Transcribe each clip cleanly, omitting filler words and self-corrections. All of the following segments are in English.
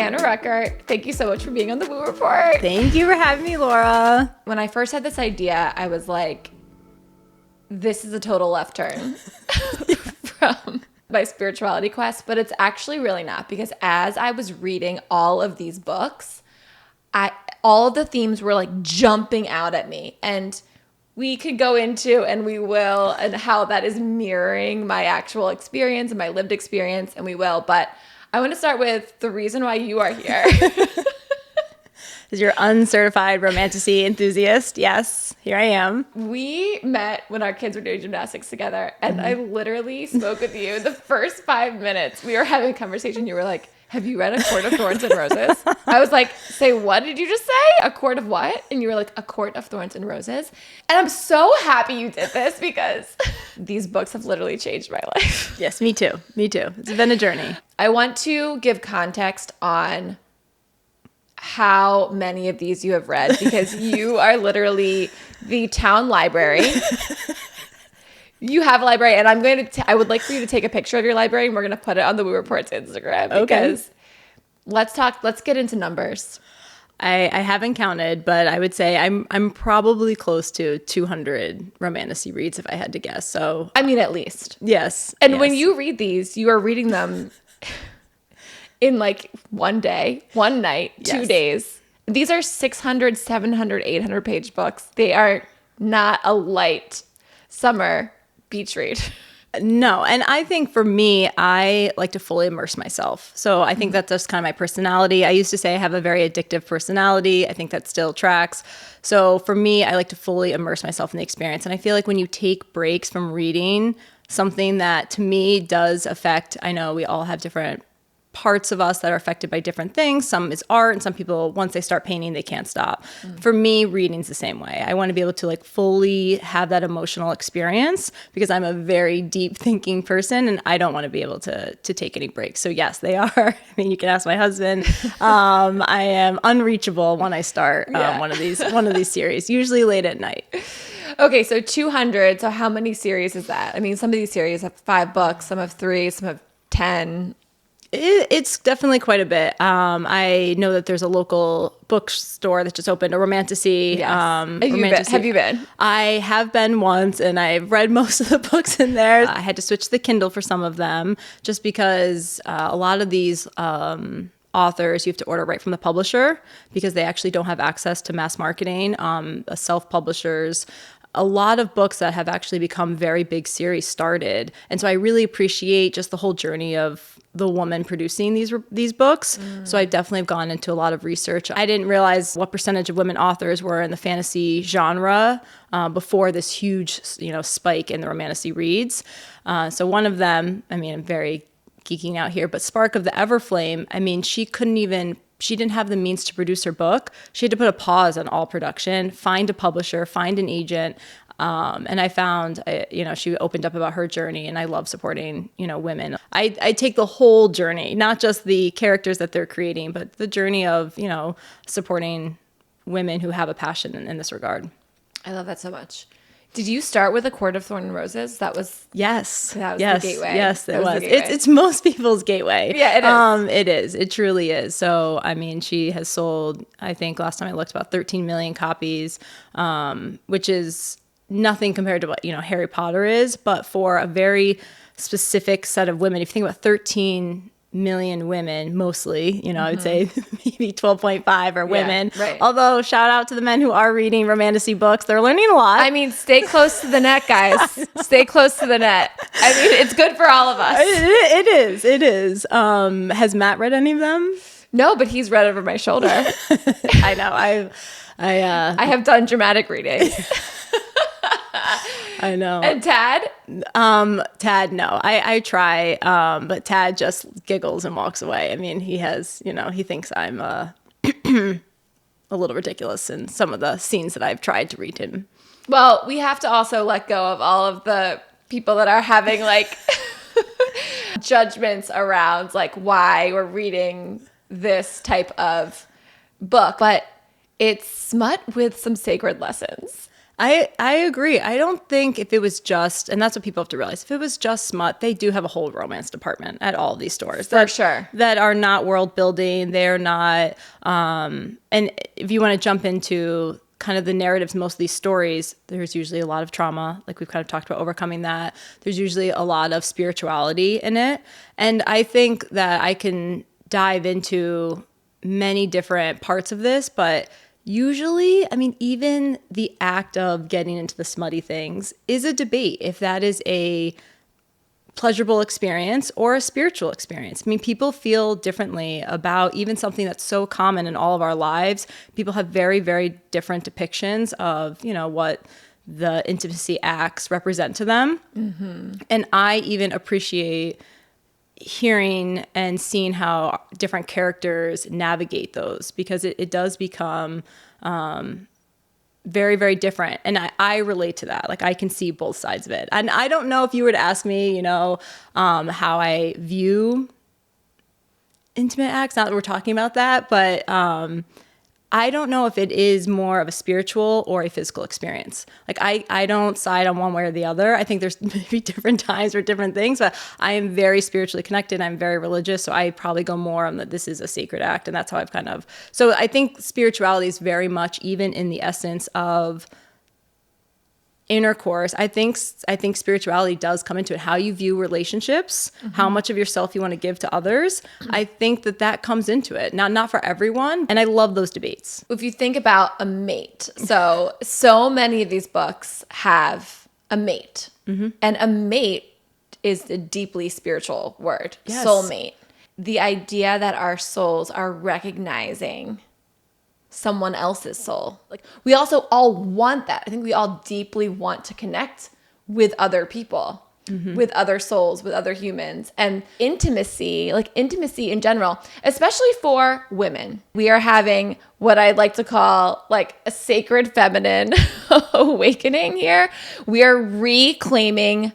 Anna Ruckert, thank you so much for being on the Woo Report. Thank you for having me, Laura. When I first had this idea, I was like, this is a total left turn from my spirituality quest, but it's actually really not, because as I was reading all of these books, all of the themes were like jumping out at me, and we could go into, and we will, and how that is mirroring my actual experience and my lived experience, and we will. But I want to start with the reason why you are here. As your uncertified romantasy enthusiast, yes, here I am. We met when our kids were doing gymnastics together, and I literally spoke with you the first 5 minutes. We were having a conversation. You were like, have you read A Court of Thorns and Roses? I was like, say, what did you just say? A court of what? And you were like, A Court of Thorns and Roses. And I'm so happy you did this, because these books have literally changed my life. Yes, me too. Me too. It's been a journey. I want to give context on how many of these you have read, because you are literally the town library. You have a library, and I would like for you to take a picture of your library, and we're going to put it on the Woo Report's Instagram, because let's get into numbers. I haven't counted, but I would say I'm probably close to 200 romantasy reads if I had to guess. So I mean, at least. Yes. And when you read these, you are reading them in like one day, one night, 2 days. These are 600, 700, 800 page books. They are not a light summer beach read. No. And I think for me, I like to fully immerse myself. So I think that's just kind of my personality. I used to say I have a very addictive personality. I think that still tracks. So for me, I like to fully immerse myself in the experience. And I feel like when you take breaks from reading, something that to me does affect, I know we all have different parts of us that are affected by different things. Some is art, and some people, once they start painting, they can't stop. For me, reading's the same way. I want to be able to like fully have that emotional experience, because I'm a very deep thinking person, and I don't want to be able to take any breaks. So yes, they are. I mean, you can ask my husband. I am unreachable when I start one of these series, usually late at night. Okay, so 200. So how many series is that? I mean, some of these series have 5 books, some have 3, some have 10. It's definitely quite a bit. I know that there's a local bookstore that just opened, a Romantasy. Yes. Have you been? I have been once, and I've read most of the books in there. I had to switch to the Kindle for some of them, just because a lot of these authors, you have to order right from the publisher, because they actually don't have access to mass marketing. Self-publishers, a lot of books that have actually become very big series started. And so I really appreciate just the whole journey of the woman producing these books. So I definitely have gone into a lot of research. I didn't realize what percentage of women authors were in the fantasy genre before this huge, spike in the romantasy reads. So one of them, I mean, I'm very geeking out here, but Spark of the Everflame, I mean, she didn't have the means to produce her book. She had to put a pause on all production, find a publisher, find an agent. And I found, she opened up about her journey, and I love supporting, women. I take the whole journey, not just the characters that they're creating, but the journey of, supporting women who have a passion in this regard. I love that so much. Did you start with A Court of Thorns and Roses? That was the gateway. Yes, it was. It's most people's gateway. Yeah, it is. It is. It truly is. So, I mean, she has sold, I think last time I looked, about 13 million copies, which is nothing compared to what, Harry Potter is, but for a very specific set of women. If you think about 13 million women, mostly, I would say maybe 12.5 are women. Right. Although, shout out to the men who are reading romantasy books. They're learning a lot. I mean, stay close to the net, guys. Stay close to the net. I mean, it's good for all of us. It is. Has Matt read any of them? No, but he's read over my shoulder. I know. I have done dramatic readings. I know. And Tad? Tad, no. I try, but Tad just giggles and walks away. I mean, he has, he thinks I'm a little ridiculous in some of the scenes that I've tried to read him. Well, we have to also let go of all of the people that are having like judgments around like why we're reading this type of book. But it's smut with some sacred lessons. I agree. I don't think if it was just, and that's what people have to realize, if it was just Smut, they do have a whole romance department at all of these stores. For sure. That are not world building. They're not, and if you want to jump into kind of the narratives, most of these stories, there's usually a lot of trauma. Like we've kind of talked about overcoming that. There's usually a lot of spirituality in it. And I think that I can dive into many different parts of this, but usually, I mean, even the act of getting into the smutty things is a debate if that is a pleasurable experience or a spiritual experience. I mean, people feel differently about even something that's so common in all of our lives. People have very, very different depictions of, you know, what the intimacy acts represent to them. Mm-hmm. And I even appreciate hearing and seeing how different characters navigate those, because it does become very, very different. And I relate to that. Like I can see both sides of it. And I don't know if you were to ask me, you know, how I view intimate acts, not that we're talking about that, but I don't know if it is more of a spiritual or a physical experience. Like I don't side on one way or the other. I think there's maybe different times or different things, but I am very spiritually connected. I'm very religious. So I probably go more on that this is a sacred act. And that's how I've kind of, so I think spirituality is very much even in the essence of intercourse. I think spirituality does come into it. How you view relationships, mm-hmm. how much of yourself you want to give to others. I think that comes into it. Now, not for everyone. And I love those debates. If you think about a mate, so many of these books have a mate. Mm-hmm. And a mate is a deeply spiritual word. Yes. Soulmate. The idea that our souls are recognizing someone else's soul. Like we also all want that. I think we all deeply want to connect with other people, mm-hmm. with other souls, with other humans. And intimacy, like intimacy in general, especially for women, we are having what I'd like to call like a sacred feminine awakening here. We are reclaiming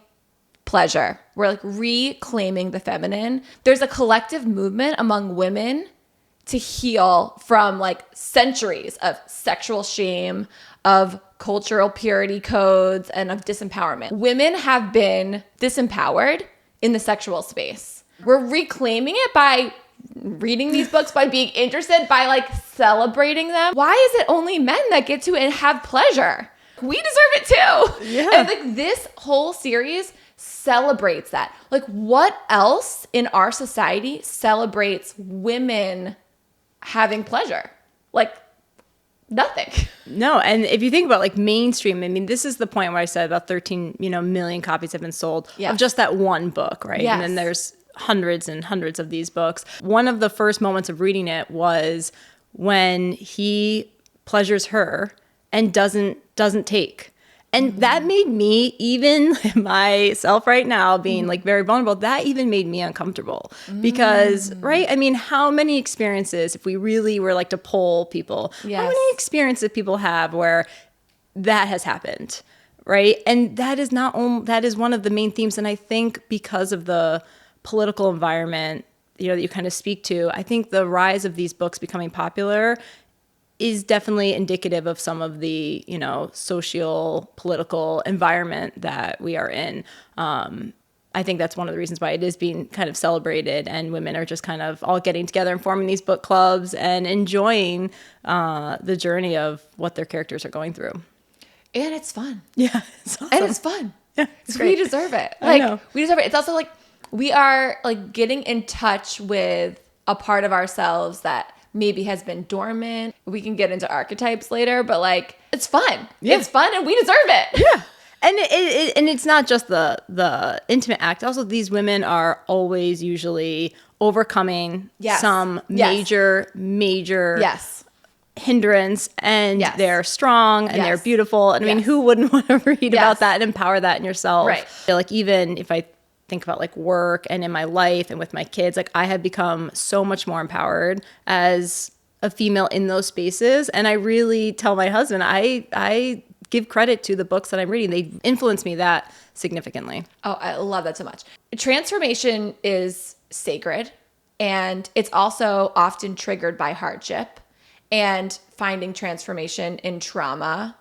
pleasure. We're like reclaiming the feminine. There's a collective movement among women to heal from like centuries of sexual shame, of cultural purity codes, and of disempowerment. Women have been disempowered in the sexual space. We're reclaiming it by reading these books, by being interested, by like celebrating them. Why is it only men that get to and have pleasure? We deserve it too. Yeah. And like this whole series celebrates that. Like what else in our society celebrates women having pleasure? Like nothing. No. And if you think about like mainstream, I mean, this is the point where I said about 13, million copies have been sold of just that one book, right? Yes. And then there's hundreds and hundreds of these books. One of the first moments of reading it was when he pleasures her and doesn't take. And mm-hmm. that made me, even myself right now, being mm-hmm. like very vulnerable, that even made me uncomfortable. Because, right? I mean, how many experiences, if we really were like to poll people, yes. how many experiences people have where that has happened, right? And that is that is one of the main themes. And I think because of the political environment, that you kind of speak to, I think the rise of these books becoming popular is definitely indicative of some of the, social, political environment that we are in. I think that's one of the reasons why it is being kind of celebrated, and women are just kind of all getting together and forming these book clubs and enjoying the journey of what their characters are going through. And it's fun. Yeah. It's awesome. And it's fun. Yeah, it's great. We deserve it. Like, we deserve it. It's also like we are like getting in touch with a part of ourselves that maybe has been dormant. We can get into archetypes later, but like it's fun. Yeah. It's fun and we deserve it. Yeah. And it's not just the intimate act. Also, these women are always usually overcoming some major yes. hindrance, and yes. they're strong and yes. they're beautiful. And I mean, who wouldn't want to read about that and empower that in yourself? Right. Like even if I think about like work and in my life and with my kids, like I have become so much more empowered as a female in those spaces. And I really tell my husband, I give credit to the books that I'm reading. They influence me that significantly. Oh, I love that so much. Transformation is sacred, and it's also often triggered by hardship and finding transformation in trauma.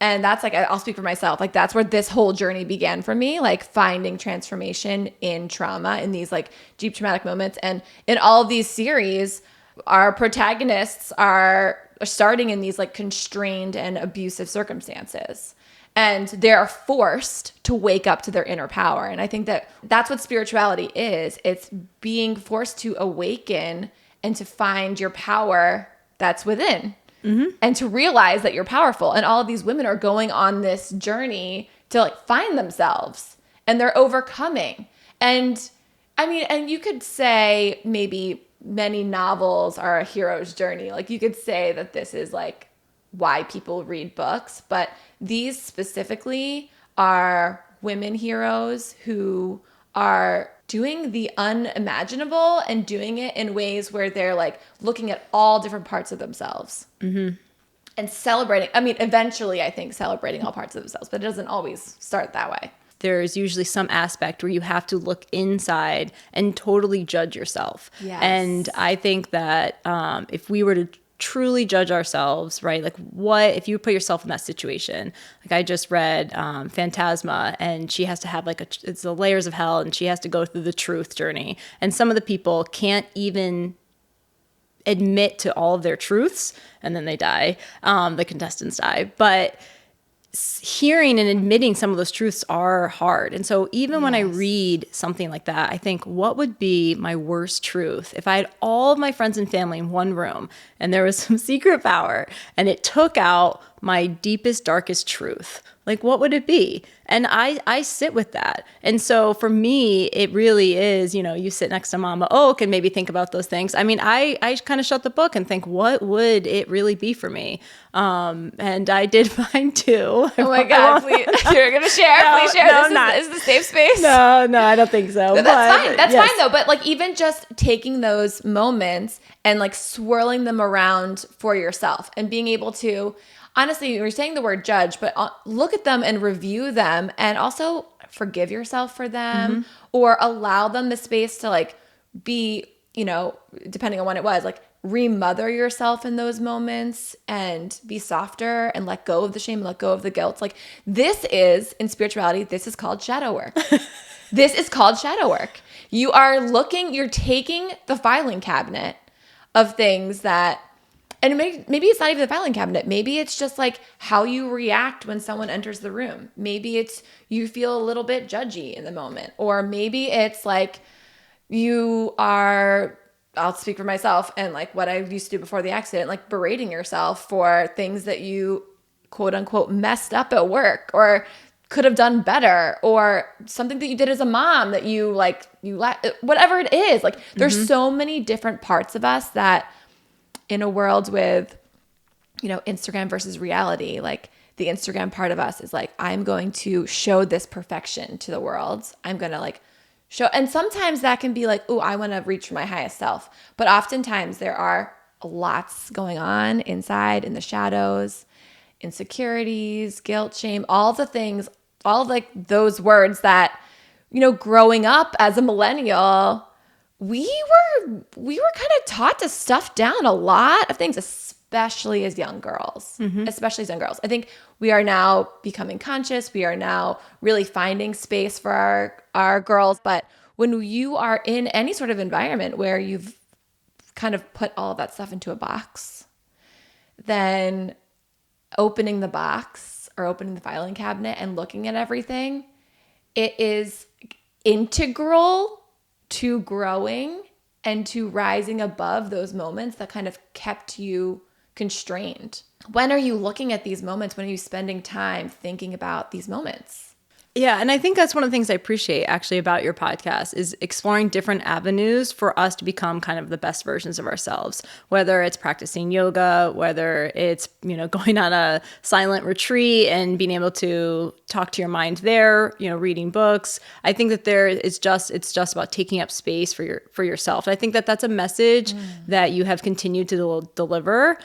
And that's like, I'll speak for myself. Like that's where this whole journey began for me, like finding transformation in trauma, in these like deep traumatic moments. And in all of these series, our protagonists are starting in these like constrained and abusive circumstances. And they're forced to wake up to their inner power. And I think that that's what spirituality is. It's being forced to awaken and to find your power that's within. And to realize that you're powerful. And all of these women are going on this journey to like find themselves, and they're overcoming. And I mean, and you could say maybe many novels are a hero's journey. Like you could say that this is like why people read books, but these specifically are women heroes who are doing the unimaginable and doing it in ways where they're like looking at all different parts of themselves and celebrating. I mean, eventually I think celebrating all parts of themselves, but it doesn't always start that way. There's usually some aspect where you have to look inside and totally judge yourself. Yes. And I think that if we were to truly judge ourselves, right? Like what, if you put yourself in that situation, like I just read Phantasma, and she has to have like it's the layers of hell, and she has to go through the truth journey. And some of the people can't even admit to all of their truths, and then they die. The contestants die. But hearing and admitting some of those truths are hard. And so even when I read something like that, I think, what would be my worst truth if I had all of my friends and family in one room and there was some secret power and it took out my deepest, darkest truth? Like, what would it be? And I sit with that. And so for me, it really is, you know, you sit next to Mama Oak and maybe think about those things. I mean, I kind of shut the book and think, what would it really be for me? And I did find two. Oh my God, please, you're going to share? No, please share. no, This is the safe space. No, I don't think so. No, that's fine. That's fine though. But like even just taking those moments and like swirling them around for yourself and being able to, honestly, you're saying the word judge, but look at them and review them, and also forgive yourself for them, or allow them the space to like be, you know, depending on when it was, like remother yourself in those moments and be softer and let go of the shame, let go of the guilt. Like this is, in spirituality, this is called shadow work. This is called shadow work. You are you're taking the filing cabinet of things that, and maybe it's not even the filing cabinet. Maybe it's just like how you react when someone enters the room. Maybe it's you feel a little bit judgy in the moment. Or maybe it's like you are, I'll speak for myself and like what I used to do before the accident, like berating yourself for things that you quote unquote messed up at work or could have done better, or something that you did as a mom that you whatever it is. Like there's so many different parts of us that, in a world with, you know, Instagram versus reality, like the Instagram part of us is like, I'm going to show this perfection to the world. I'm going to like show, and sometimes that can be like, oh, I want to reach for my highest self. But oftentimes there are lots going on inside in the shadows, insecurities, guilt, shame, all the things, all of like those words that, you know, growing up as a millennial, we were kind of taught to stuff down a lot of things, especially as young girls. Especially as young girls. I think we are now becoming conscious. We are now really finding space for our girls. But when you are in any sort of environment where you've kind of put all of that stuff into a box, then opening the box or opening the filing cabinet and looking at everything, it is integral to growing and to rising above those moments that kind of kept you constrained. When are you looking at these moments? When are you spending time thinking about these moments? Yeah, and I think that's one of the things I appreciate actually about your podcast is exploring different avenues for us to become kind of the best versions of ourselves, whether it's practicing yoga, whether it's, you know, going on a silent retreat and being able to talk to your mind there, you know, reading books. I think that it's just about taking up space for yourself. And I think that that's a message that you have continued to deliver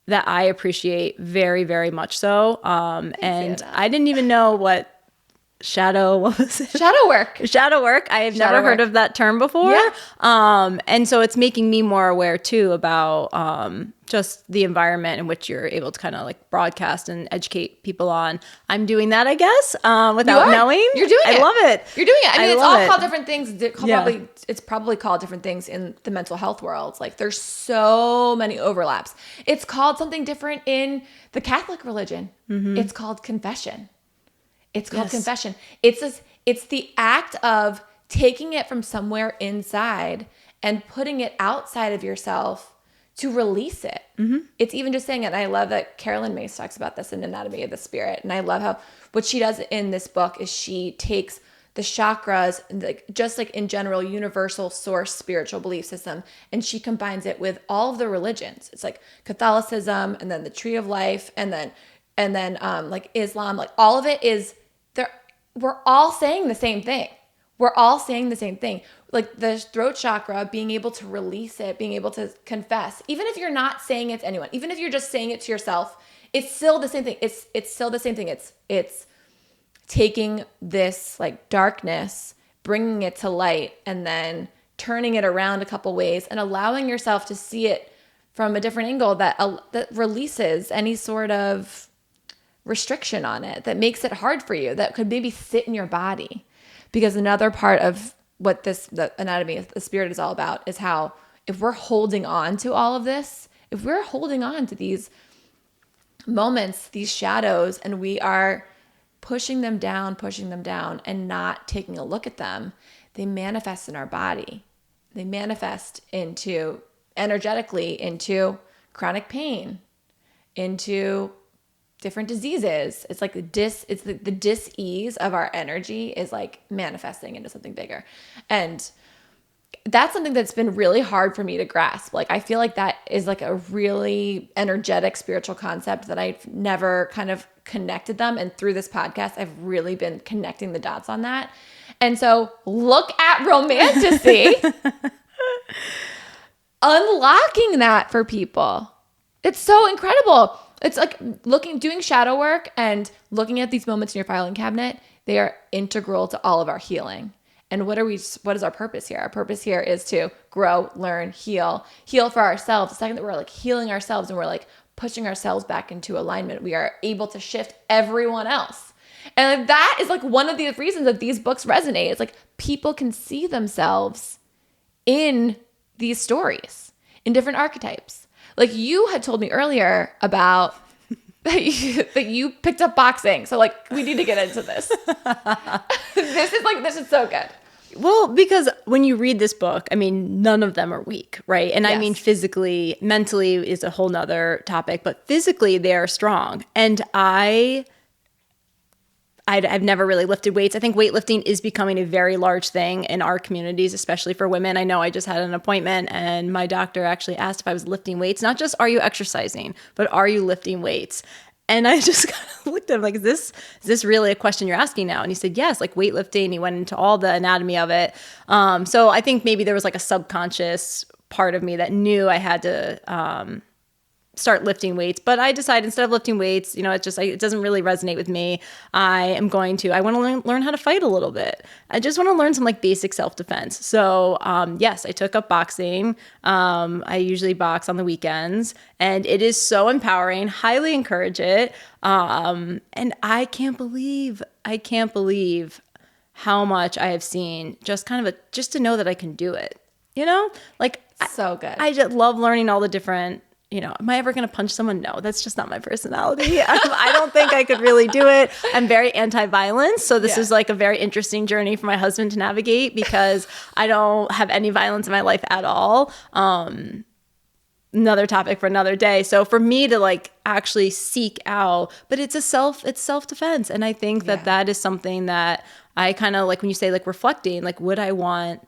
that I appreciate very, very much so. And I didn't even know what shadow work. I have never heard of that term before. And so it's making me more aware too about just the environment in which you're able to kind of like broadcast and educate people on. I'm doing that, I guess, without knowing. You're doing it. I love it. You're doing it. I mean, it's all it. called different things. It's probably called different things in the mental health world. Like there's so many overlaps. It's called something different in the Catholic religion. It's called confession. It's called confession. It's the act of taking it from somewhere inside and putting it outside of yourself to release it. It's even just saying it. And I love that Carolyn Mace talks about this in Anatomy of the Spirit. And I love how what she does in this book is she takes the chakras, just like in general, universal source spiritual belief system, and she combines it with all of the religions. It's like Catholicism, and then the Tree of Life, and then like Islam. Like all of it is there. We're all saying the same thing. We're all saying the same thing. Like the throat chakra, being able to release it, being able to confess, even if you're not saying it to anyone, even if you're just saying it to yourself, it's still the same thing. It's still the same thing. It's taking this like darkness, bringing it to light, and then turning it around a couple ways and allowing yourself to see it from a different angle that releases any sort of restriction on it, that makes it hard for you, that could maybe sit in your body. Because another part of what the Anatomy of the Spirit is all about is how if we're holding on to all of this, if we're holding on to these moments, these shadows, and we are pushing them down and not taking a look at them, they manifest in our body. They manifest energetically into chronic pain, into different diseases. It's like the dis-ease of our energy is like manifesting into something bigger. And that's something that's been really hard for me to grasp. Like, I feel like that is like a really energetic spiritual concept that I've never kind of connected them. And through this podcast, I've really been connecting the dots on that. And so look at Romantasy, unlocking that for people. It's so incredible. It's like doing shadow work and looking at these moments in your filing cabinet. They are integral to all of our healing. And what is our purpose here? Our purpose here is to grow, learn, heal for ourselves. The second that we're like healing ourselves and we're like pushing ourselves back into alignment, we are able to shift everyone else. And that is like one of the reasons that these books resonate. It's like people can see themselves in these stories, in different archetypes. Like you had told me earlier about that you picked up boxing. So like we need to get into this. This is so good. Well, because when you read this book, I mean, none of them are weak, right? And yes. I mean, physically, mentally is a whole nother topic, but physically they are strong. And I've never really lifted weights. I think weightlifting is becoming a very large thing in our communities, especially for women. I know I just had an appointment and my doctor actually asked if I was lifting weights, not just are you exercising, but are you lifting weights? And I just kind of looked at him like, is this really a question you're asking now? And he said, yes, like weightlifting. He went into all the anatomy of it. So I think maybe there was like a subconscious part of me that knew I had to start lifting weights. But I decided instead of lifting weights, it doesn't really resonate with me. I want to learn how to fight a little bit. I just want to learn some like basic self-defense. So yes, I took up boxing. I usually box on the weekends and it is so empowering. Highly encourage it. And I can't believe how much I have seen just to know that I can do it, like so good. I just love learning all the different, am I ever going to punch someone? No, that's just not my personality. I don't think I could really do it. I'm very anti-violence. So this is like a very interesting journey for my husband to navigate because I don't have any violence in my life at all. Another topic for another day. So for me to like actually seek out, but it's self-defense. And I think that is something that I kind of like when you say like reflecting, like would I want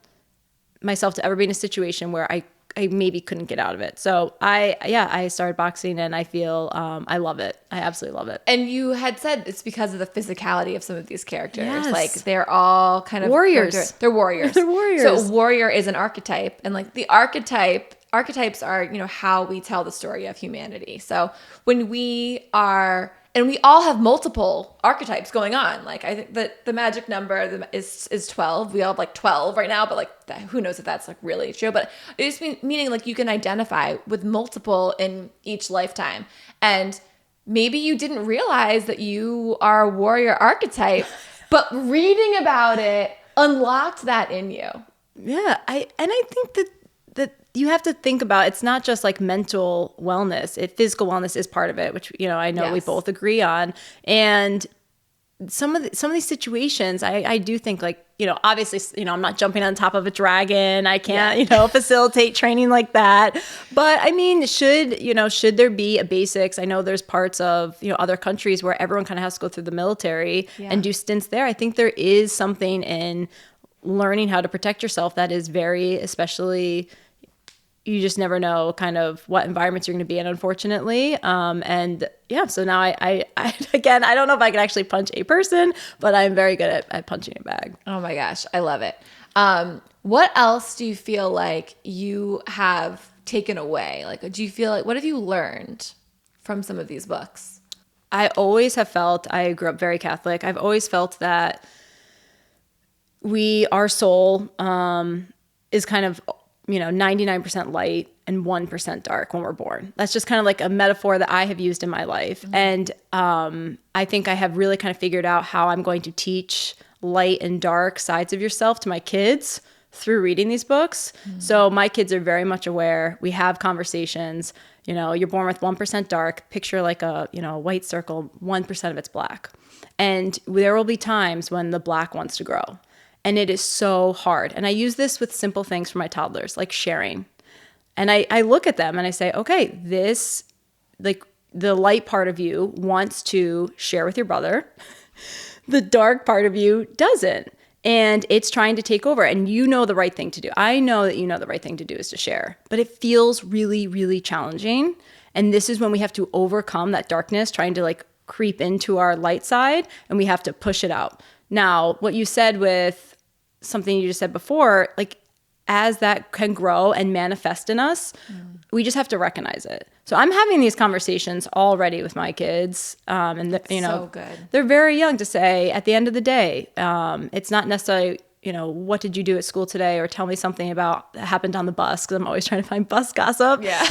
myself to ever be in a situation where I maybe couldn't get out of it. So I started boxing and I feel I love it. I absolutely love it. And you had said it's because of the physicality of some of these characters. Yes. Like they're all kind of warriors. They're warriors. They're warriors. So a warrior is an archetype, and like the archetypes are, how we tell the story of humanity. So when we are and we all have multiple archetypes going on. Like I think that the magic number is 12. We all have like 12 right now, but like who knows if that's like really true. But it's meaning like you can identify with multiple in each lifetime. And maybe you didn't realize that you are a warrior archetype, but reading about it unlocked that in you. Yeah, I think that you have to think about, it's not just like mental wellness. Physical wellness is part of it, which, I know we both agree on. And some of these situations, I do think like, obviously, I'm not jumping on top of a dragon. I can't, facilitate training like that. But I mean, should there be a basics? I know there's parts of, other countries where everyone kind of has to go through the military and do stints there. I think there is something in learning how to protect yourself that is very, especially, you just never know kind of what environments you're going to be in, unfortunately. So now I again, I don't know if I can actually punch a person, but I'm very good at punching a bag. Oh my gosh, I love it. What else do you feel like you have taken away? Like, do you feel like, what have you learned from some of these books? I always have felt, I grew up very Catholic. I've always felt that our soul is kind of 99% light and 1% dark when we're born. That's just kind of like a metaphor that I have used in my life. Mm-hmm. And I think I have really kind of figured out how I'm going to teach light and dark sides of yourself to my kids through reading these books. Mm-hmm. So my kids are very much aware. We have conversations. You're born with 1% dark. Picture like a white circle, 1% of it's black. And there will be times when the black wants to grow. And it is so hard. And I use this with simple things for my toddlers, like sharing. And I look at them and I say, okay, this, like the light part of you wants to share with your brother. The dark part of you doesn't. And it's trying to take over. And you know the right thing to do. I know that the right thing to do is to share. But it feels really, really challenging. And this is when we have to overcome that darkness, trying to like creep into our light side. And we have to push it out. Now, what you said with something you just said before, like as that can grow and manifest in us, we just have to recognize it. So I'm having these conversations already with my kids. So good. They're very young to say at the end of the day, it's not necessarily, what did you do at school today? Or tell me something about that happened on the bus, because I'm always trying to find bus gossip. Yeah.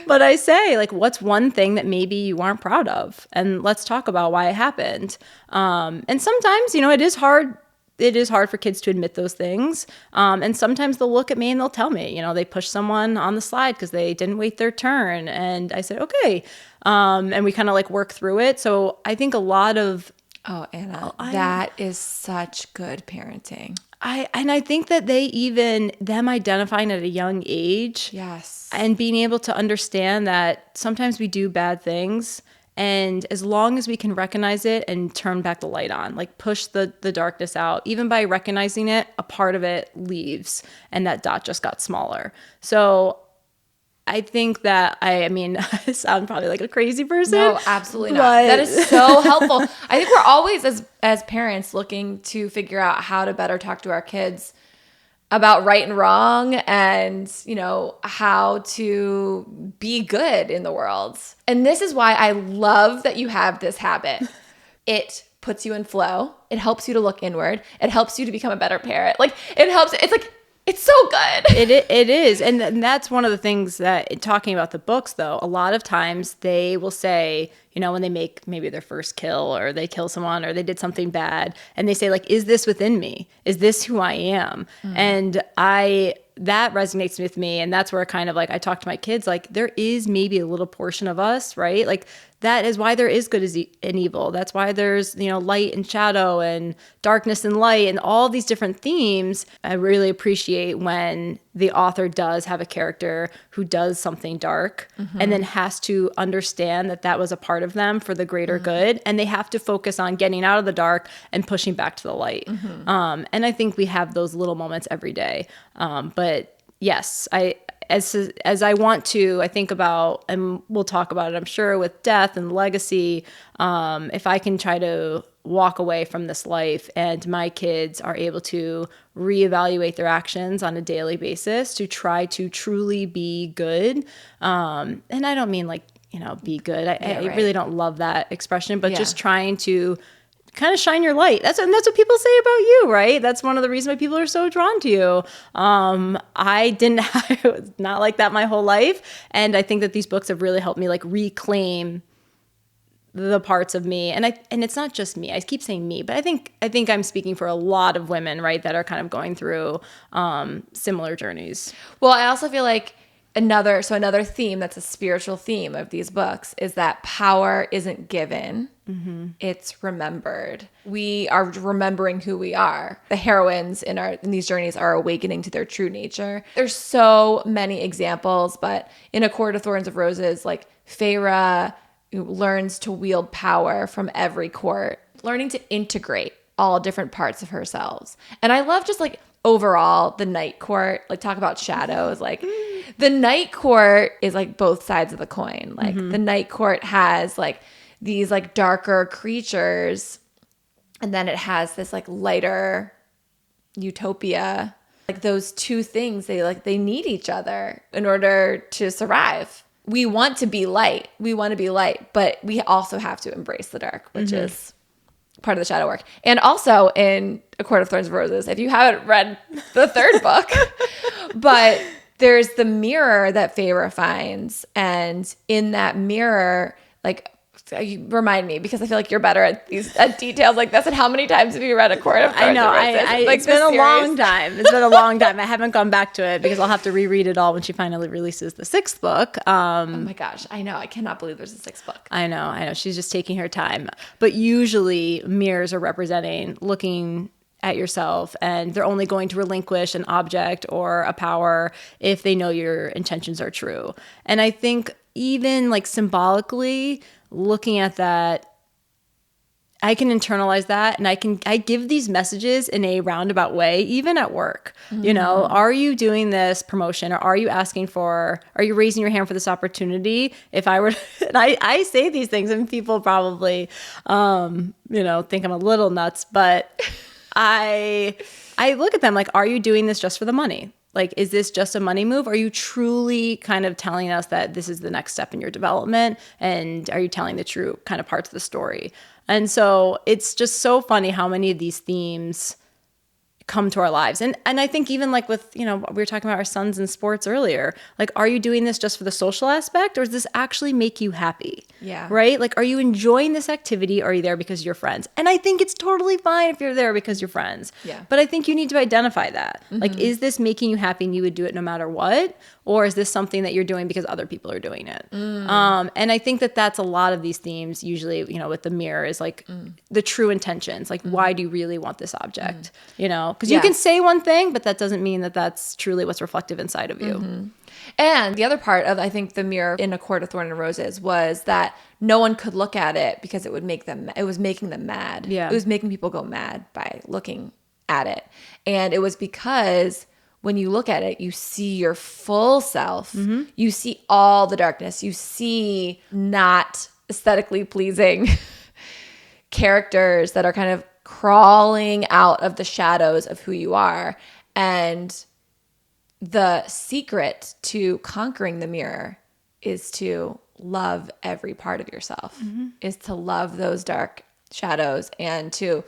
But I say, like, what's one thing that maybe you aren't proud of? And let's talk about why it happened. And sometimes, it is hard. It is hard for kids to admit those things. And sometimes they'll look at me and they'll tell me, they pushed someone on the slide because they didn't wait their turn. And I said, okay. And we kind of like work through it. So I think a lot of... Oh, Anna, that is such good parenting. I think that them identifying at a young age, yes, and being able to understand that sometimes we do bad things, and as long as we can recognize it and turn back the light on, like push the darkness out, even by recognizing it, a part of it leaves, and that dot just got smaller. So I think that I sound probably like a crazy person. No, absolutely not. That is so helpful. I think we're always, as parents, looking to figure out how to better talk to our kids about right and wrong and, how to be good in the world. And this is why I love that you have this habit. It puts you in flow. It helps you to look inward. It helps you to become a better parent. Like, it helps. It's like, it's so good. It is. And that's one of the things that, talking about the books, though, a lot of times they will say, when they make maybe their first kill, or they kill someone, or they did something bad, and they say, like, is this within me? Is this who I am? And that resonates with me. And that's where kind of like I talk to my kids, like, there is maybe a little portion of us, right? Like, that is why there is good and evil. That's why there's, light and shadow and darkness and light and all these different themes. I really appreciate when the author does have a character who does something dark and then has to understand that was a part of them for the greater good. And they have to focus on getting out of the dark and pushing back to the light. And I think we have those little moments every day. But yes, as I want to, I think about, and we'll talk about it, I'm sure, with death and legacy, if I can try to walk away from this life and my kids are able to reevaluate their actions on a daily basis to try to truly be good. And I don't mean like be good. I right. really don't love that expression, but Yeah. just trying to kind of shine your light. That's what people say about you, right? That's one of the reasons why people are so drawn to you. I was not like that my whole life. And I think that these books have really helped me like reclaim the parts of me. And it's not just me. I keep saying me, but I think I'm speaking for a lot of women, right, that are kind of going through similar journeys. Well, I also feel like another theme that's a spiritual theme of these books is that power isn't given. It's remembered. We are remembering who we are. The heroines in these journeys are awakening to their true nature. There's so many examples, but in A Court of Thorns of Roses, like Feyre learns to wield power from every court, learning to integrate all different parts of herself. And I love just like overall the Night Court, like talk about shadows, like the Night Court is like both sides of the coin. Like the Night Court has like these like darker creatures, and then it has this like lighter utopia. Like those two things, they need each other in order to survive. We want to be light. But we also have to embrace the dark, which is part of the shadow work. And also in A Court of Thorns and Roses, if you haven't read the third book, but there's the mirror that Feyre finds. And in that mirror, like, you remind me, because I feel like you're better at details like this. And how many times have you read A Court of Thorns? I know. Like it's been a long time. It's been a long time. I haven't gone back to it because I'll have to reread it all when she finally releases the sixth book. Oh my gosh. I know. I cannot believe there's a sixth book. I know. She's just taking her time. But usually mirrors are representing looking at yourself, and they're only going to relinquish an object or a power if they know your intentions are true. And I think even like symbolically looking at that, I can internalize that, and I give these messages in a roundabout way, even at work. Are you doing this promotion, or are you raising your hand for this opportunity? If I were, and I say these things, and people probably, think I'm a little nuts, but I look at them like, are you doing this just for the money? Like, is this just a money move? Are you truly kind of telling us that this is the next step in your development? And are you telling the true kind of parts of the story? And so it's just so funny how many of these themes come to our lives. And I think even like with, we were talking about our sons in sports earlier, like, are you doing this just for the social aspect, or does this actually make you happy? Yeah. Right? Like, are you enjoying this activity, or are you there because you're friends? And I think it's totally fine if you're there because you're friends. Yeah. But I think you need to identify that. Like, is this making you happy and you would do it no matter what? Or is this something that you're doing because other people are doing it? And I think that that's a lot of these themes usually, with the mirror is like the true intentions. Like, why do you really want this object? Because you can say one thing, but that doesn't mean that that's truly what's reflective inside of you. And the other part of, I think, the mirror in A Court of Thorns and Roses was that no one could look at it because it was making them mad. Yeah. It was making people go mad by looking at it. And it was because when you look at it, you see your full self. You see all the darkness. You see not aesthetically pleasing characters that are kind of crawling out of the shadows of who you are. And the secret to conquering the mirror is to love every part of yourself, is to love those dark shadows, and to,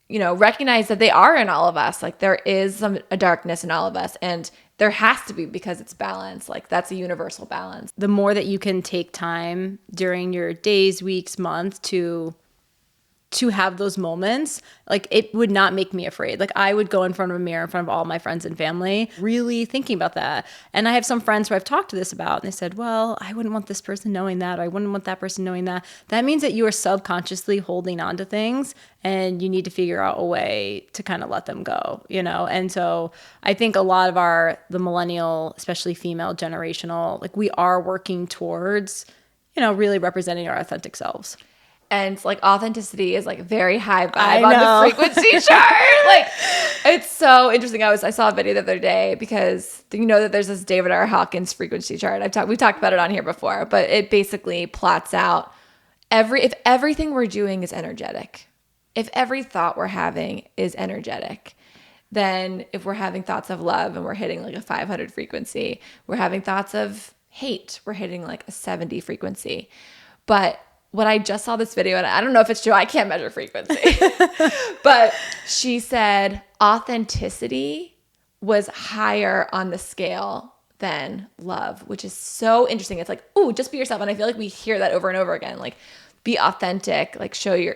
recognize that they are in all of us. Like, there is a darkness in all of us, and there has to be, because it's balance. Like, that's a universal balance. The more that you can take time during your days, weeks, months to have those moments, like, it would not make me afraid. Like, I would go in front of a mirror in front of all my friends and family, really thinking about that. And I have some friends who I've talked to this about, and they said, well, I wouldn't want this person knowing that, or I wouldn't want that person knowing that. That means that you are subconsciously holding on to things, and you need to figure out a way to kind of let them go, And so I think a lot of the millennial, especially female generational, like, we are working towards, really representing our authentic selves. And like, authenticity is like very high vibe on the frequency chart. Like, it's so interesting. I saw a video the other day, because that there's this David R. Hawkins frequency chart. We've talked about it on here before, but it basically plots out if everything we're doing is energetic, if every thought we're having is energetic, then if we're having thoughts of love and we're hitting like a 500 frequency, we're having thoughts of hate were hitting like a 70 frequency. But when I just saw this video, and I don't know if it's true, I can't measure frequency, but she said authenticity was higher on the scale than love, which is so interesting. It's like, ooh, just be yourself. And I feel like we hear that over and over again, like be authentic, like show your,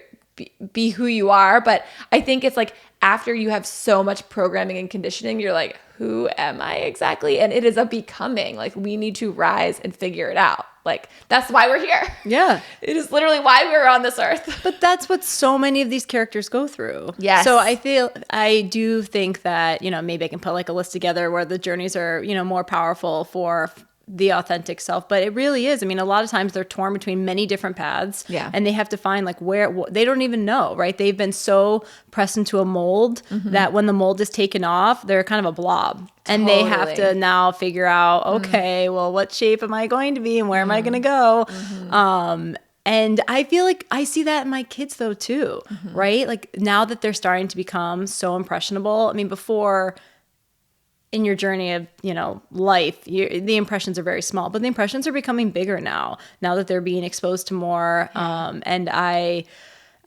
be who you are. But I think it's like after you have so much programming and conditioning, you're like, who am I exactly? And it is a becoming. Like we need to rise and figure it out. Like that's why we're here. Yeah. It is literally why we're on this earth. But that's what so many of these characters go through. Yes. So I do think that, you know, maybe I can put like a list together where the journeys are, you know, more powerful for the authentic self, but it really is. I mean, a lot of times they're torn between many different paths, and they have to find like where they don't even know, right? They've been so pressed into a mold that when the mold is taken off, they're kind of a blob, and they have to now figure out, okay, well, what shape am I going to be, and where am I going to go? And I feel like I see that in my kids though too, right? Like now that they're starting to become so impressionable. I mean, before, in your journey of, you know, life, the impressions are very small, but the impressions are becoming bigger now that they're being exposed to more. And I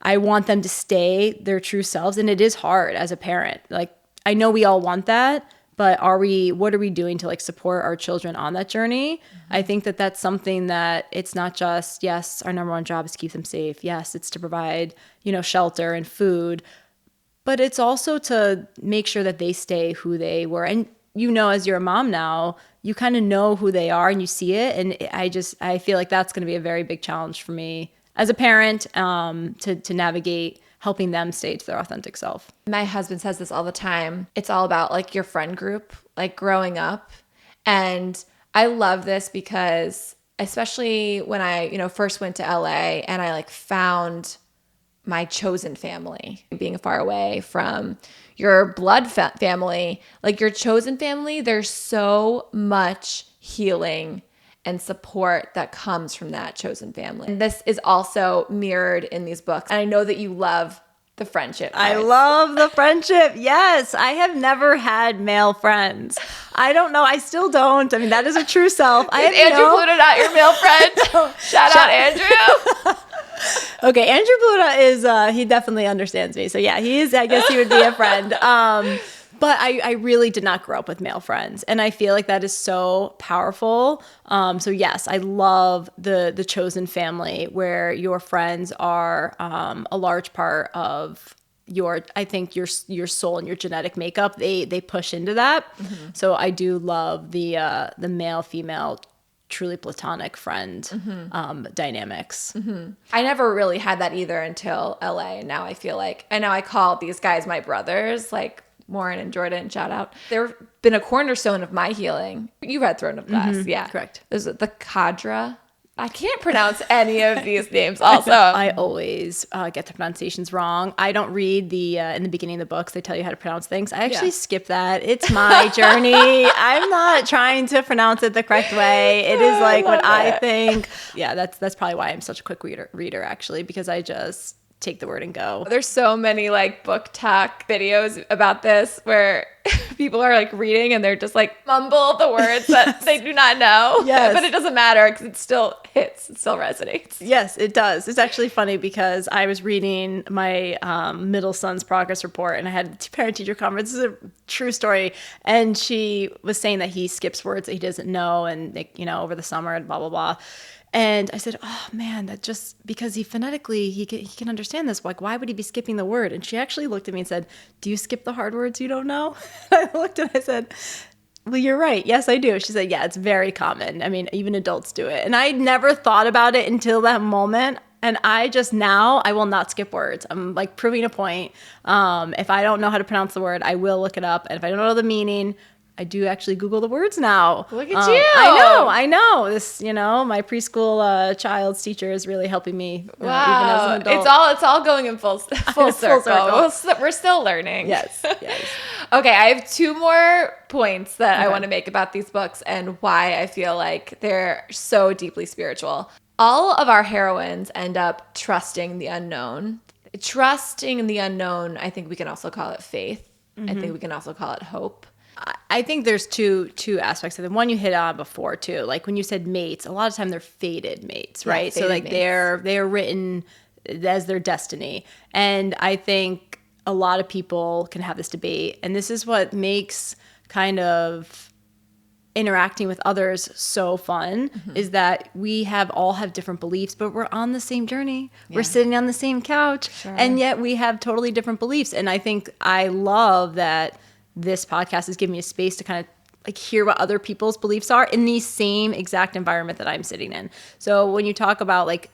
want them to stay their true selves. And it is hard as a parent. Like, I know we all want that, but what are we doing to like support our children on that journey? I think that that's something that it's not just, yes, our number one job is to keep them safe. Yes, it's to provide, you know, shelter and food, but it's also to make sure that they stay who they were. And, you know, as you're a mom now, you kind of know who they are and you see it. And I feel like that's going to be a very big challenge for me as a parent, to navigate helping them stay to their authentic self. My husband says this all the time. It's all about like your friend group, like growing up. And I love this because especially when I, you know, first went to LA and I like found my chosen family, being far away from your blood family, like your chosen family, there's so much healing and support that comes from that chosen family. And this is also mirrored in these books. And I know that you love the friendship part. I love the friendship. Yes. I have never had male friends. I don't know. I still don't. I mean, that is a true self. Is Andrew Pluto not your male friend? Shout out Andrew. Okay, Andrew Pluto is, he definitely understands me. So yeah, I guess he would be a friend. But I really did not grow up with male friends. And I feel like that is so powerful. So yes, I love the chosen family where your friends are a large part of I think your soul and your genetic makeup. They push into that. So I do love the male, female, truly platonic friend dynamics. I never really had that either until LA. And now I feel like, and now I call these guys my brothers, like Warren and Jordan, shout out. They've been a cornerstone of my healing. You read Throne of Glass. Yeah. Correct. There's the Cadra. I can't pronounce any of these names also. I always get the pronunciations wrong. I don't read in the beginning of the books, they tell you how to pronounce things. I actually skip that. It's my journey. I'm not trying to pronounce it the correct way. It is like what I think. Yeah, that's probably why I'm such a quick reader actually, because I just take the word and go. There's so many like book talk videos about this where people are like reading and they're just like mumble the words that they do not know. Yes. But it doesn't matter because it still hits, it still resonates. Yes, it does. It's actually funny because I was reading my middle son's progress report and I had a parent-teacher conference. This is a true story. And she was saying that he skips words that he doesn't know and, like, you know, over the summer and blah, blah, blah. And I said, oh man, that just because he phonetically, he can understand this. Like, why would he be skipping the word? And she actually looked at me and said, do you skip the hard words you don't know? I looked and I said, well, you're right. Yes, I do. She said, yeah, it's very common. I mean, even adults do it. And I never thought about it until that moment. And I will not skip words. I'm like proving a point. If I don't know how to pronounce the word, I will look it up. And if I don't know the meaning, I do actually Google the words now. Look at you. I know. This, you know, my preschool child's teacher is really helping me. Wow. Even as an adult. It's all going in full circle. We're still learning. Yes. Okay, I have two more points that I want to make about these books and why I feel like they're so deeply spiritual. All of our heroines end up trusting the unknown. Trusting the unknown, I think we can also call it faith. I think we can also call it hope. I think there's two aspects of it. One you hit on before too, like when you said mates, a lot of time they're fated mates, right? Yeah, so like mates. they're written as their destiny. And I think a lot of people can have this debate, and this is what makes kind of interacting with others so fun, is that we all have different beliefs, but we're on the same journey. Yeah. We're sitting on the same couch, and yet we have totally different beliefs. And I think I love that this podcast is giving me a space to kind of like hear what other people's beliefs are in the same exact environment that I'm sitting in. So when you talk about like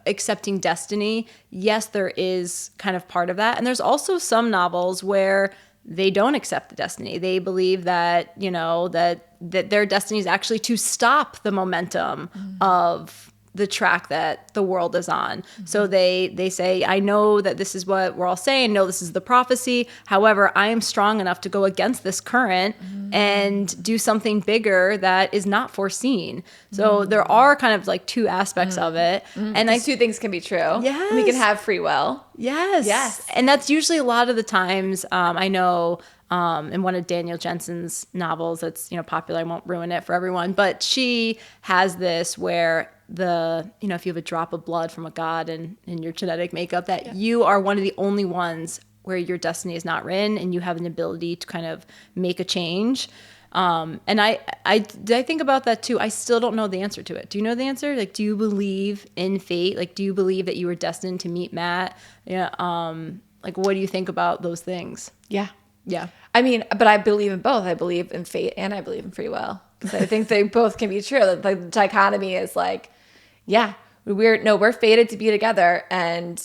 accepting destiny, yes, there is kind of part of that. And there's also some novels where they don't accept the destiny. They believe that, you know, that their destiny is actually to stop the momentum of the track that the world is on. So they say, I know that this is what we're all saying. No, this is the prophecy. However, I am strong enough to go against this current and do something bigger that is not foreseen. So there are kind of like two aspects of it. And these two things can be true. Yes. We can have free will. Yes. And that's usually a lot of the times, I know in one of Daniel Jensen's novels that's, you know, popular, I won't ruin it for everyone, but she has this where if you have a drop of blood from a god in your genetic makeup, that you are one of the only ones where your destiny is not written and you have an ability to kind of make a change. And I think about that too. I still don't know the answer to it. Do you know the answer? Like, do you believe in fate? Like, do you believe that you were destined to meet Matt? Yeah. Like, what do you think about those things? Yeah. Yeah. I mean, but I believe in both. I believe in fate and I believe in free will. Because I think they both can be true. The dichotomy is like, yeah, we're fated to be together and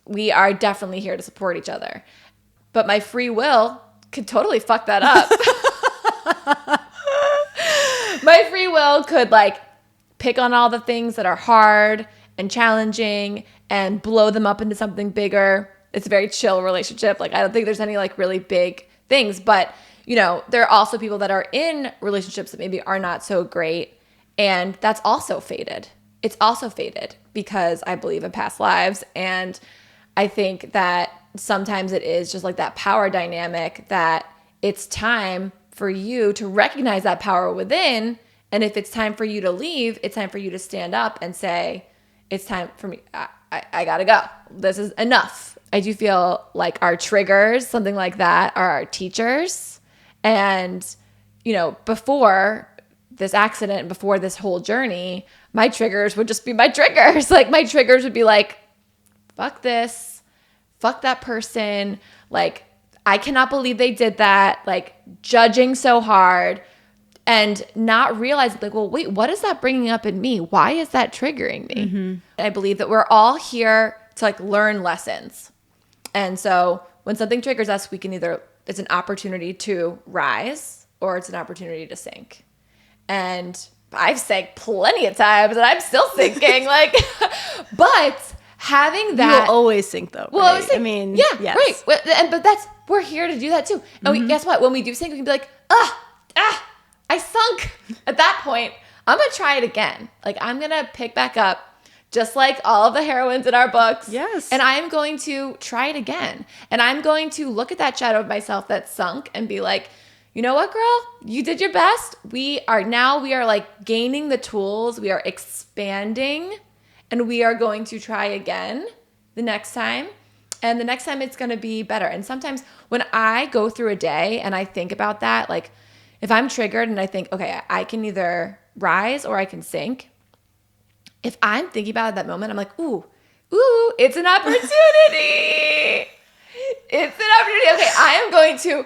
we are definitely here to support each other. But my free will could totally fuck that up. My free will could like pick on all the things that are hard and challenging and blow them up into something bigger. It's a very chill relationship. Like, I don't think there's any like really big things, but you know, there are also people that are in relationships that maybe are not so great. And that's also fated. It's also fated because I believe in past lives. And I think that sometimes it is just like that power dynamic that it's time for you to recognize that power within. And if it's time for you to leave, it's time for you to stand up and say, it's time for me. I gotta go. This is enough. I do feel like our triggers, something like that, are our teachers. And, you know, before this accident, before this whole journey, my triggers would just be my triggers. Like, my triggers would be like, fuck this, fuck that person. Like, I cannot believe they did that. Like, judging so hard and not realizing, like, well, wait, what is that bringing up in me? Why is that triggering me? I believe that we're all here to like learn lessons. And so when something triggers us, we can it's an opportunity to rise or it's an opportunity to sink. And I've sank plenty of times and I'm still sinking. Like, but having that. You will always sink though. Well, right? I mean, yeah, yes. right. But we're here to do that too. And guess what? When we do sink, we can be like, I sunk. At that point, I'm going to try it again. Like, I'm going to pick back up just like all of the heroines in our books. Yes. And I'm going to try it again. And I'm going to look at that shadow of myself that sunk and be like, you know what, girl? You did your best. We are like gaining the tools. We are expanding and we are going to try again the next time. And the next time it's going to be better. And sometimes when I go through a day and I think about that, like if I'm triggered and I think, okay, I can either rise or I can sink. If I'm thinking about it at that moment, I'm like, ooh, it's an opportunity. It's an opportunity. Okay,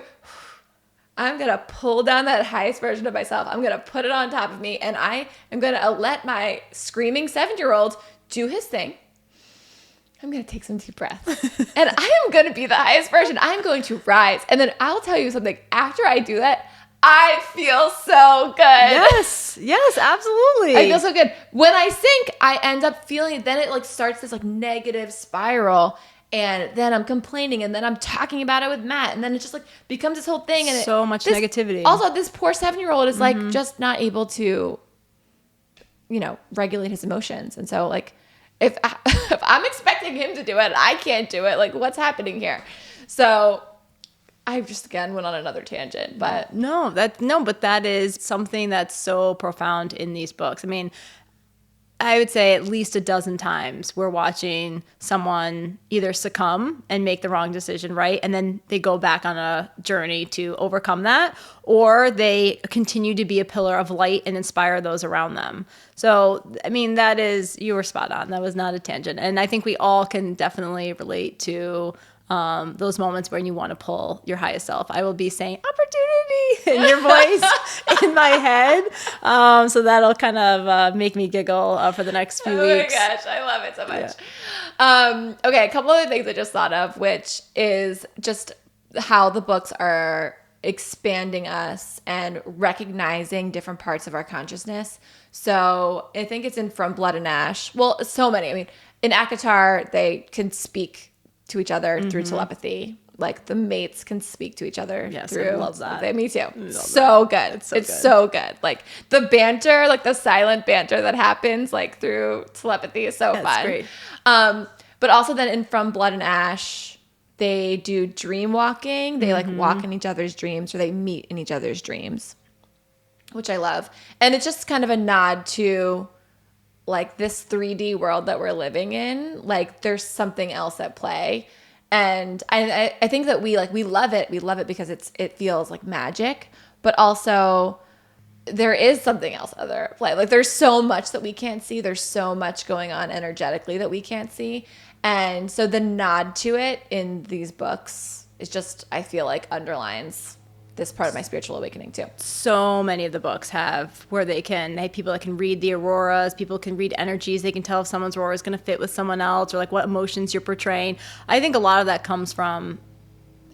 I'm going to pull down that highest version of myself. I'm going to put it on top of me. And I am going to let my screaming 7-year-old do his thing. I'm going to take some deep breaths. And I am going to be the highest version. I'm going to rise. And then I'll tell you something. After I do that, I feel so good. Yes, absolutely. I feel so good. When I sink, I end up feeling, then it like starts this like negative spiral. And then I'm complaining and then I'm talking about it with Matt. And then it just like becomes this whole thing. And so much negativity. Also, this poor 7-year-old is like just not able to, you know, regulate his emotions. And so like, if I'm expecting him to do it and I can't do it, like what's happening here? So I just again went on another tangent, but but that is something that's so profound in these books. I mean, I would say at least a dozen times we're watching someone either succumb and make the wrong decision, right? And then they go back on a journey to overcome that, or they continue to be a pillar of light and inspire those around them. So, I mean, you were spot on. That was not a tangent. And I think we all can definitely relate to those moments when you want to pull your highest self. I will be saying opportunity in your voice in my head. So that'll kind of make me giggle for the next few weeks. Oh my gosh, I love it so much. Yeah. Okay, a couple other things I just thought of, which is just how the books are expanding us and recognizing different parts of our consciousness. So I think it's in From Blood and Ash. Well, so many. I mean, in ACOTAR, they can speak to each other through telepathy. Like the mates can speak to each other through. I love that. Me too. So good. It's so good. Like the banter, like the silent banter that happens like through telepathy is so fun. That's great. But also then in From Blood and Ash, they do dream walking. They like walk in each other's dreams, or they meet in each other's dreams, which I love. And it's just kind of a nod to like this 3D world that we're living in. Like there's something else at play. And I think that we love it. We love it because it feels like magic, but also there is something else other at play. Like there's so much that we can't see. There's so much going on energetically that we can't see. And so the nod to it in these books is just, I feel like, underlines this part of my spiritual awakening too. So many of the books have where they have people that can read the auroras, people can read energies, they can tell if someone's aurora is going to fit with someone else, or like what emotions you're portraying. I think a lot of that comes from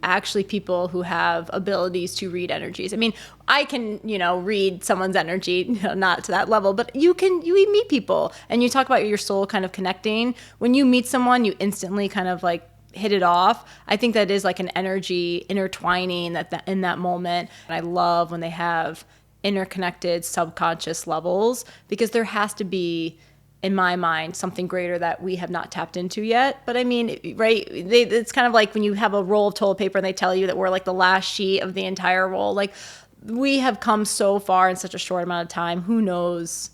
actually people who have abilities to read energies. I mean, I can, read someone's energy, not to that level, but you meet people and you talk about your soul kind of connecting. When you meet someone, you instantly kind of like hit it off. I think that is like an energy intertwining that in that moment. And I love when they have interconnected subconscious levels, because there has to be, in my mind, something greater that we have not tapped into yet. But I mean, right, it's kind of like when you have a roll of toilet paper and they tell you that we're like the last sheet of the entire roll. Like we have come so far in such a short amount of time. Who knows?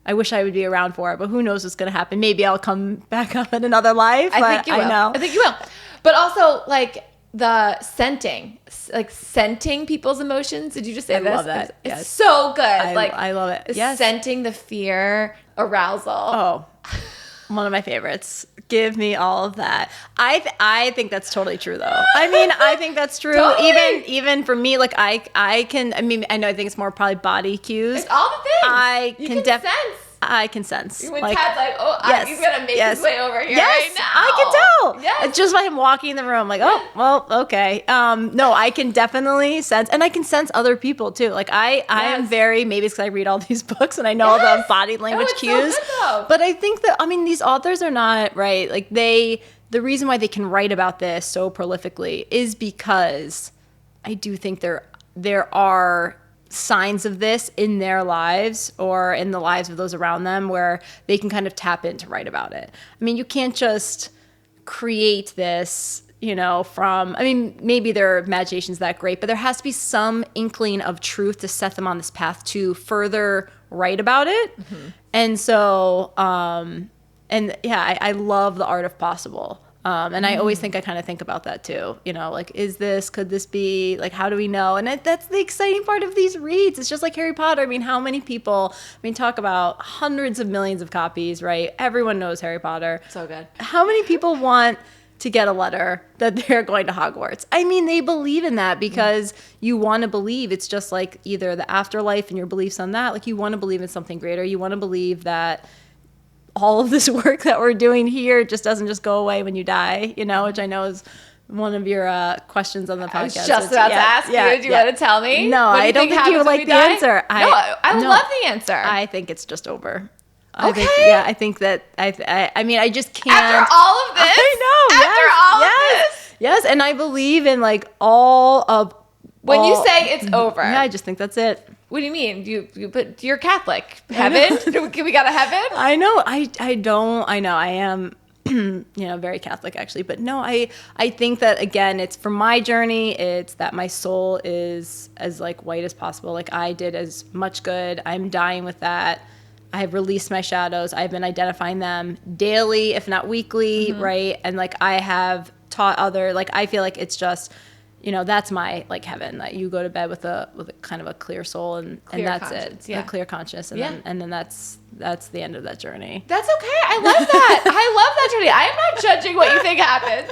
I wish I would be around for it, but who knows what's going to happen? Maybe I'll come back up in another life. I think you will. I think you will. But also, like, the scenting people's emotions. Did you just say this? I love that. It's so good. I love it. Yes. Scenting the fear, arousal. Oh, one of my favorites. Give me all of that. I think that's totally true, though. I mean, I think that's true. Totally. Even for me, like I think it's more probably body cues. It's all the things. You can sense. I can sense. When Tad's like, he's going to make his way over here right now. I can tell. Yes. It's just by him walking in the room, like, oh, well, okay. No, I can definitely sense, and I can sense other people too. Like I am very, maybe it's because I read all these books and I know all the body language cues. So good, but I think that, these authors are not, right, like the reason why they can write about this so prolifically is because I do think there are signs of this in their lives or in the lives of those around them where they can kind of tap in to write about it. I mean, you can't just create this, maybe their imagination's that great, but there has to be some inkling of truth to set them on this path to further write about it. Mm-hmm. And so, I love the art of possible. And I always think about that too. Could this be, like, how do we know? And that's the exciting part of these reads. It's just like Harry Potter. I mean, how many people, talk about hundreds of millions of copies, right? Everyone knows Harry Potter. So good. How many people want to get a letter that they're going to Hogwarts? I mean, they believe in that because you want to believe. It's just like either the afterlife and your beliefs on that. Like you want to believe in something greater. You want to believe that all of this work that we're doing here just doesn't just go away when you die, which I know is one of your questions on the podcast. I was just about to ask you. Do you want to tell me? No, I don't think you would like the answer. I love the answer. I think it's just over. Okay. I think that I just can't. After all of this? I know. After all of this? Yes, and I believe in like all of. When you say it's over. Yeah, I just think that's it. What do you mean? You're Catholic. Heaven? We got a heaven? I know. I don't. I know. I am. very Catholic actually. But no, I think that, again, it's for my journey, it's that my soul is as like white as possible. Like I did as much good. I'm dying with that. I have released my shadows. I've been identifying them daily, if not weekly, right? And like I have taught I feel like it's just, that's my like heaven, that you go to bed with a kind of a clear soul and that's it. Yeah. A clear conscience. And then that's the end of that journey. That's okay. I love that. I love that journey. I am not judging what you think happens.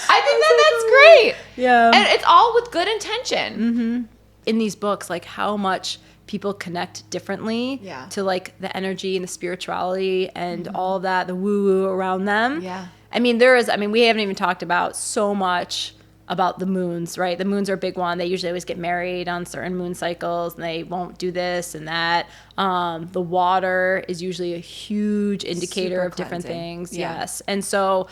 I think that's great. Yeah. And it's all with good intention. Mm-hmm. In these books, like how much people connect differently to like the energy and the spirituality and all that, the woo-woo around them. Yeah. I mean, we haven't even talked about so much about the moons, right? The moons are a big one. They usually always get married on certain moon cycles and they won't do this and that. The water is usually a huge indicator of different things. Yeah. Yes. And so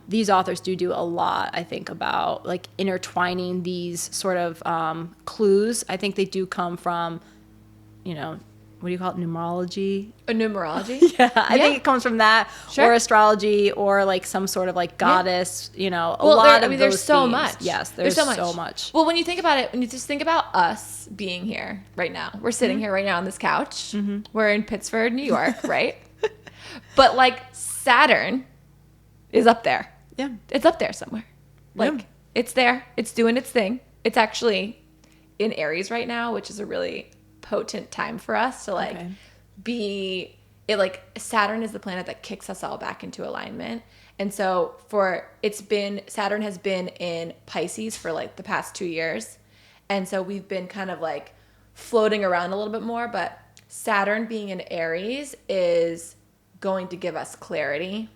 these authors do a lot, I think, about like intertwining these sort of clues. I think they do come from, what do you call it? Numerology? Numerology? Yeah. I think it comes from that, or astrology, or like some sort of like goddess, a lot of those there's so themes. much. Yes, there's so much. Well, when you think about it, when you just think about us being here right now, we're sitting here right now on this couch. We're in Pittsford, New York, right? But like Saturn is up there. Yeah. It's up there somewhere. Like it's there. It's doing its thing. It's actually in Aries right now, which is a really potent time for us to like be it. Like Saturn is the planet that kicks us all back into alignment, and so Saturn has been in Pisces for like the past 2 years, and so we've been kind of like floating around a little bit more. But Saturn being in Aries is going to give us clarity,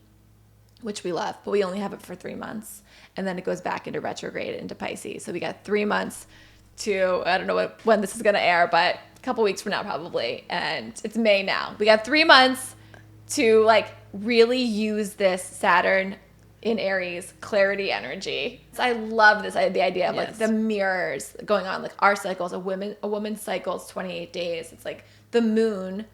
which we love, but we only have it for 3 months, and then it goes back into retrograde into Pisces. So we got 3 months to, I don't know when this is going to air, but a couple weeks from now probably, and it's May now. We got 3 months to like really use this Saturn in Aries clarity energy. So I love the idea of like the mirrors going on, like our cycles. A woman's cycle is 28 days. It's like the moon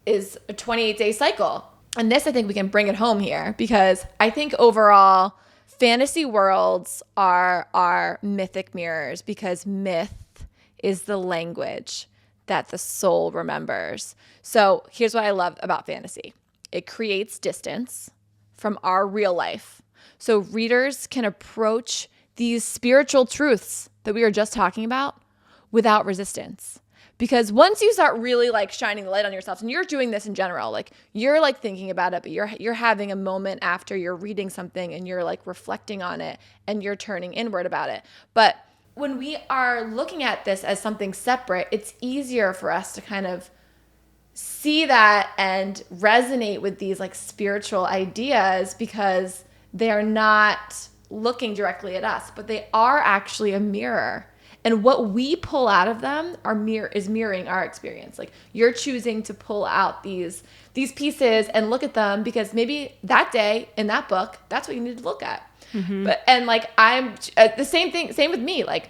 is a 28-day cycle. And this, I think we can bring it home here, because I think overall fantasy worlds are our mythic mirrors, because myth is the language that the soul remembers. So here's what I love about fantasy. It creates distance from our real life. So readers can approach these spiritual truths that we were just talking about without resistance. Because once you start really like shining the light on yourself, and you're doing this in general, like you're like thinking about it, but you're having a moment after you're reading something and you're like reflecting on it and you're turning inward about it. But when we are looking at this as something separate, it's easier for us to kind of see that and resonate with these like spiritual ideas, because they are not looking directly at us, but they are actually a mirror. And what we pull out of them is mirroring our experience. Like you're choosing to pull out these pieces and look at them because maybe that day in that book, that's what you need to look at. Mm-hmm. And like I'm the same thing. Same with me. Like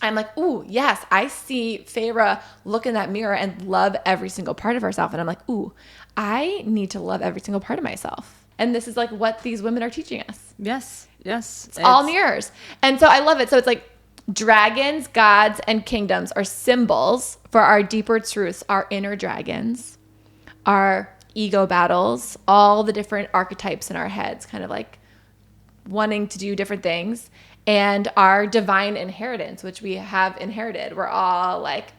I'm like, ooh, yes, I see Feyre look in that mirror and love every single part of herself. And I'm like, ooh, I need to love every single part of myself. And this is like what these women are teaching us. Yes. It's all mirrors. And so I love it. So it's like, dragons, gods, and kingdoms are symbols for our deeper truths, our inner dragons, our ego battles, all the different archetypes in our heads, kind of like wanting to do different things, and our divine inheritance, which we have inherited. We're all like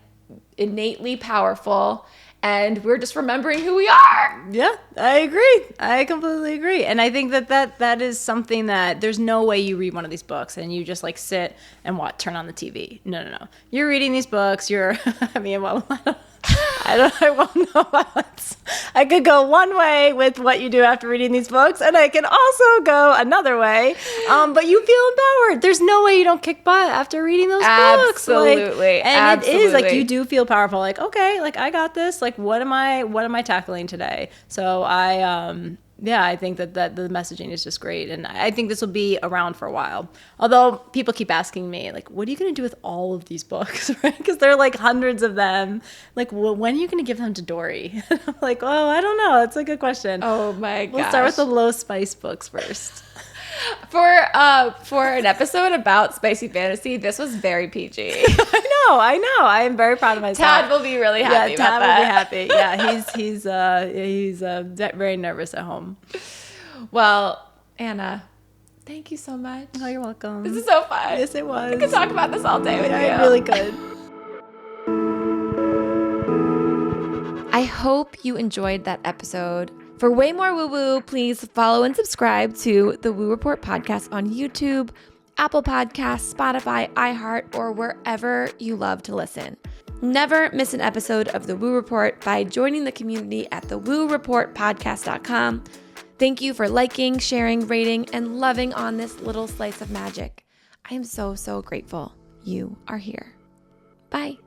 innately powerful, and we're just remembering who we are. Yeah, I agree. I completely agree. And I think that is something that there's no way you read one of these books and you just like sit and turn on the TV. No. You're reading these books. I won't know. I could go one way with what you do after reading these books, and I can also go another way. But you feel empowered. There's no way you don't kick butt after reading those books. Absolutely. It is like you do feel powerful. Like, okay, like I got this. Like, what am I tackling today? So Yeah, I think that the messaging is just great. And I think this will be around for a while. Although people keep asking me, like, what are you going to do with all of these books, right? Because there are like hundreds of them. Like, well, when are you going to give them to Dory? I'm like, oh, I don't know. That's a good question. Oh my gosh. We'll start with the low spice books first. For an episode about spicy fantasy, this was very PG. I know. I am very proud of myself. Tad will be really happy about that. Tad will be happy. Yeah, he's very nervous at home. Well, Anna, thank you so much. Oh, you're welcome. This is so fun. Yes, it was. I could talk about this all day with you. I really could. I hope you enjoyed that episode. For way more woo-woo, please follow and subscribe to the Woo Report podcast on YouTube, Apple Podcasts, Spotify, iHeart, or wherever you love to listen. Never miss an episode of the Woo Report by joining the community at thewooreportpodcast.com. Thank you for liking, sharing, rating, and loving on this little slice of magic. I am so, so grateful you are here. Bye.